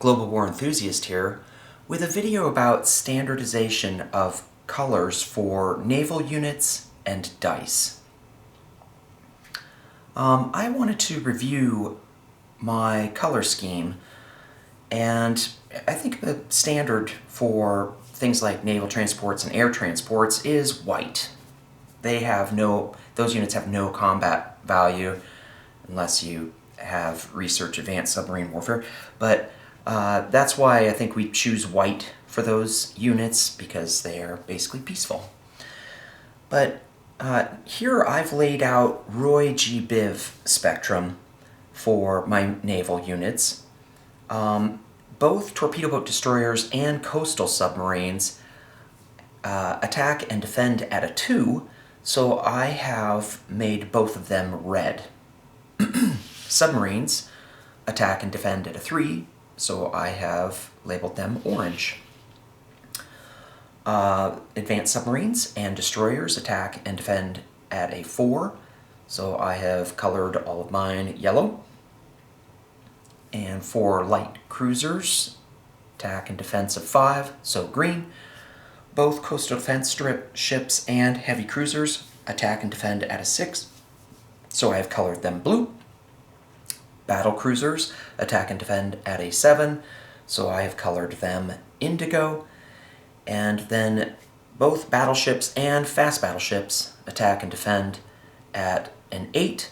Global War Enthusiast here with a video about standardization of colors for naval units and dice. I wanted to review my color scheme, and I think the standard for things like naval transports and air transports is white. Those units have no combat value unless you have research advanced submarine warfare, but that's why I think we choose white for those units, because they are basically peaceful. But here I've laid out Roy G. Biv spectrum for my naval units. Both torpedo boat destroyers and coastal submarines attack and defend at a 2, so I have made both of them red. Submarines attack and defend at a 3, so I have labeled them orange. Advanced submarines and destroyers attack and defend at a 4, so I have colored all of mine yellow. And for light cruisers, attack and defense of 5, so green. Both coastal defense ships and heavy cruisers attack and defend at a 6, so I have colored them blue. Battle cruisers attack and defend at a 7, so I have colored them indigo. And then both battleships and fast battleships attack and defend at an 8,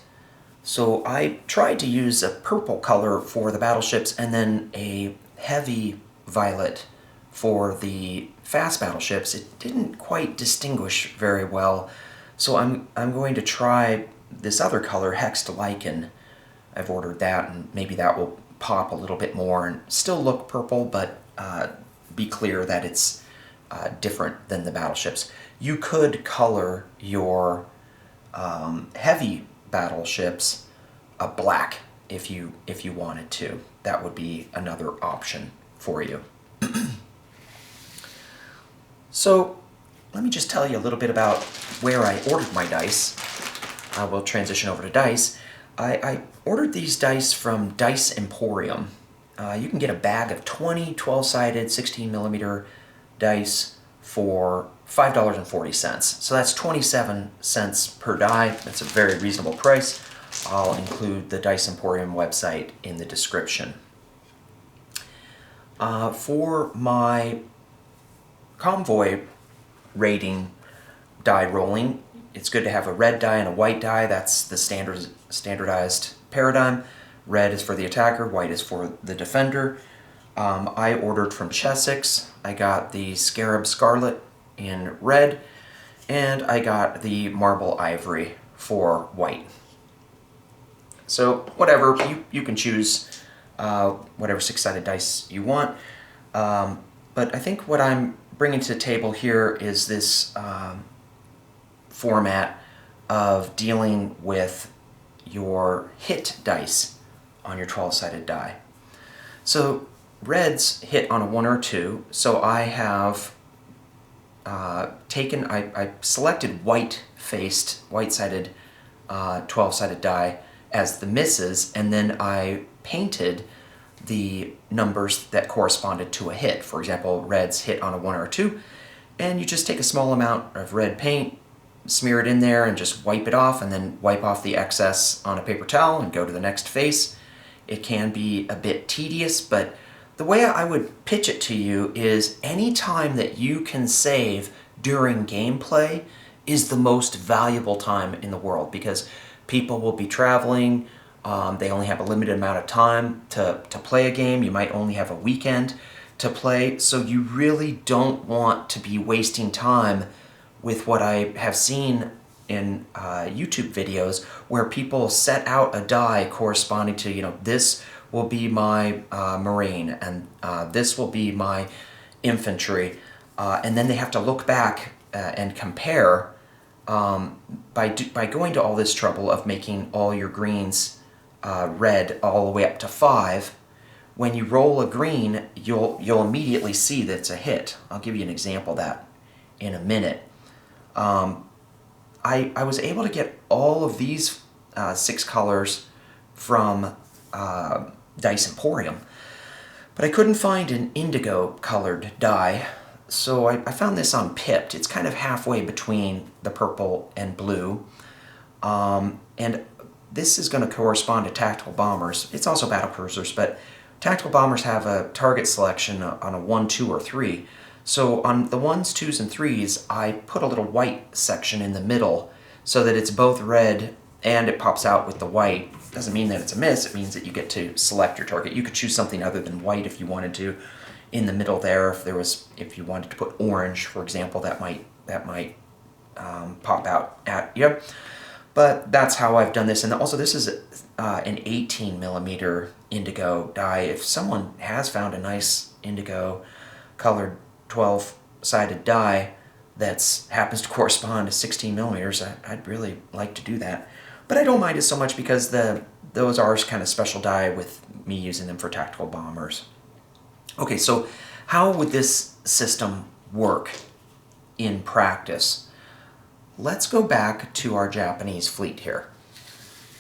so I tried to use a purple color for the battleships and then a heavy violet for the fast battleships. It didn't quite distinguish very well, so I'm going to try this other color, hexed lichen. I've ordered that, and maybe that will pop a little bit more and still look purple, but be clear that it's different than the battleships. You could color your heavy battleships black if you wanted to. That would be another option for you. So let me just tell you a little bit about where I ordered my dice. We'll transition over to dice. I ordered these dice from Dice Emporium. You can get a bag of 20 12-sided 16mm dice for $5.40. So that's 27 cents per die. That's a very reasonable price. I'll include the Dice Emporium website in the description. For my convoy rating die rolling, it's good to have a red die and a white die. That's the standardized paradigm. Red is for the attacker, white is for the defender. I ordered from Chessex. I got the Scarab Scarlet in red, and I got the Marble Ivory for white. So whatever, you can choose whatever 6-sided dice you want. But I think what I'm bringing to the table here is this format of dealing with your hit dice on your 12-sided die. So reds hit on a 1 or 2, so I have I selected white-faced, white-sided 12-sided die as the misses, and then I painted the numbers that corresponded to a hit. For example, reds hit on a 1 or a 2, and you just take a small amount of red paint, smear it in there, and just wipe it off, and then wipe off the excess on a paper towel and go to the next face. It can be a bit tedious, but the way I would pitch it to you is any time that you can save during gameplay is the most valuable time in the world, because people will be traveling, they only have a limited amount of time to play a game. You might only have a weekend to play, so you really don't want to be wasting time with what I have seen in YouTube videos where people set out a die corresponding to, this will be my Marine, and this will be my infantry, and then they have to look back and compare by going to all this trouble of making all your greens red all the way up to 5. When you roll a green, you'll immediately see that it's a hit. I'll give you an example of that in a minute. I was able to get all of these 6 colors from Dice Emporium, But I couldn't find an indigo colored die, so I found this on Pipped. It's kind of halfway between the purple and blue. And this is going to correspond to tactical bombers. It's also battle cruisers, but tactical bombers have a target selection on a 1, 2, or 3. So on the 1s, 2s, and 3s, I put a little white section in the middle so that it's both red and it pops out with the white. Doesn't mean that it's a miss, it means that you get to select your target. You could choose something other than white if you wanted to in the middle there. If you wanted to put orange, for example, that might pop out at you. But that's how I've done this. And also this is an 18 millimeter indigo die. If someone has found a nice indigo colored 12-sided die that happens to correspond to 16 millimeters, I'd really like to do that. But I don't mind it so much because those are kind of special die with me using them for tactical bombers. Okay, so how would this system work in practice? Let's go back to our Japanese fleet here.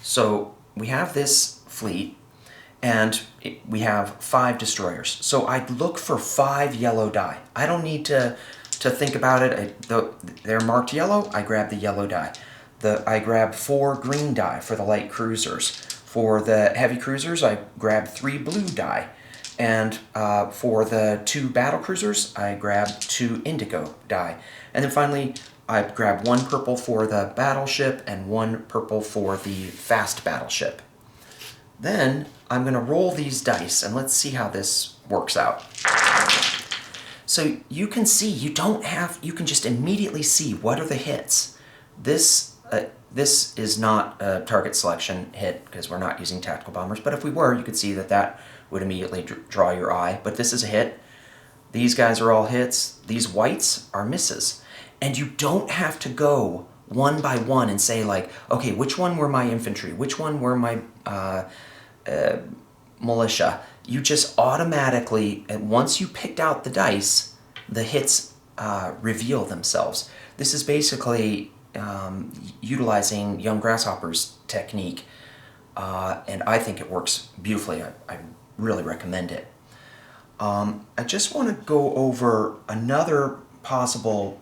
So we have this fleet, and we have 5 destroyers. So I'd look for 5 yellow die. I don't need to think about it. They're marked yellow, I grab the yellow die. I grab 4 green die for the light cruisers. For the heavy cruisers, I grab 3 blue die. And for the 2 battle cruisers, I grab 2 indigo die. And then finally, I grab 1 purple for the battleship and 1 purple for the fast battleship. Then I'm going to roll these dice, and let's see how this works out. So you can see, you can just immediately see what are the hits. This is not a target selection hit because we're not using tactical bombers, but if we were, you could see that would immediately draw your eye. But this is a hit. These guys are all hits. These whites are misses. And you don't have to go one by one and say like, okay, which one were my infantry? Which one were my militia? You just automatically, and once you picked out the dice, the hits reveal themselves. This is basically utilizing young grasshoppers technique, and I think it works beautifully. I really recommend it. I just want to go over another possible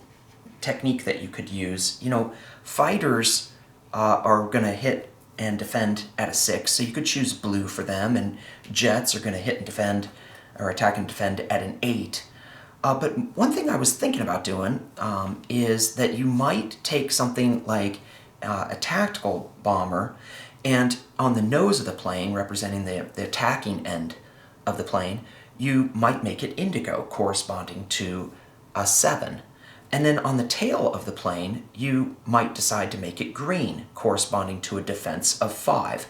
technique that you could use. You know, fighters are going to hit and defend at a 6, so you could choose blue for them, and jets are going to hit and defend, or attack and defend at an 8. But one thing I was thinking about doing is that you might take something like a tactical bomber, and on the nose of the plane, representing the attacking end of the plane, you might make it indigo, corresponding to a 7. And then on the tail of the plane, you might decide to make it green, corresponding to a defense of 5.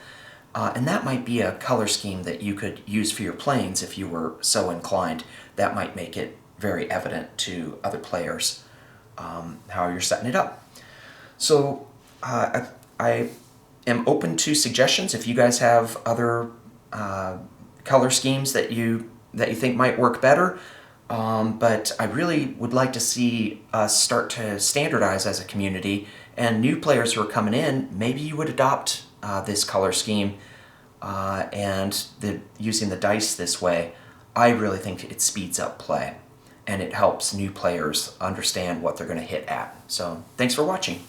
And that might be a color scheme that you could use for your planes if you were so inclined. That might make it very evident to other players how you're setting it up. So I am open to suggestions. If you guys have other color schemes that you think might work better, but I really would like to see us start to standardize as a community, and new players who are coming in, maybe you would adopt this color scheme and using the dice this way. I really think it speeds up play, and it helps new players understand what they're going to hit at. So thanks for watching.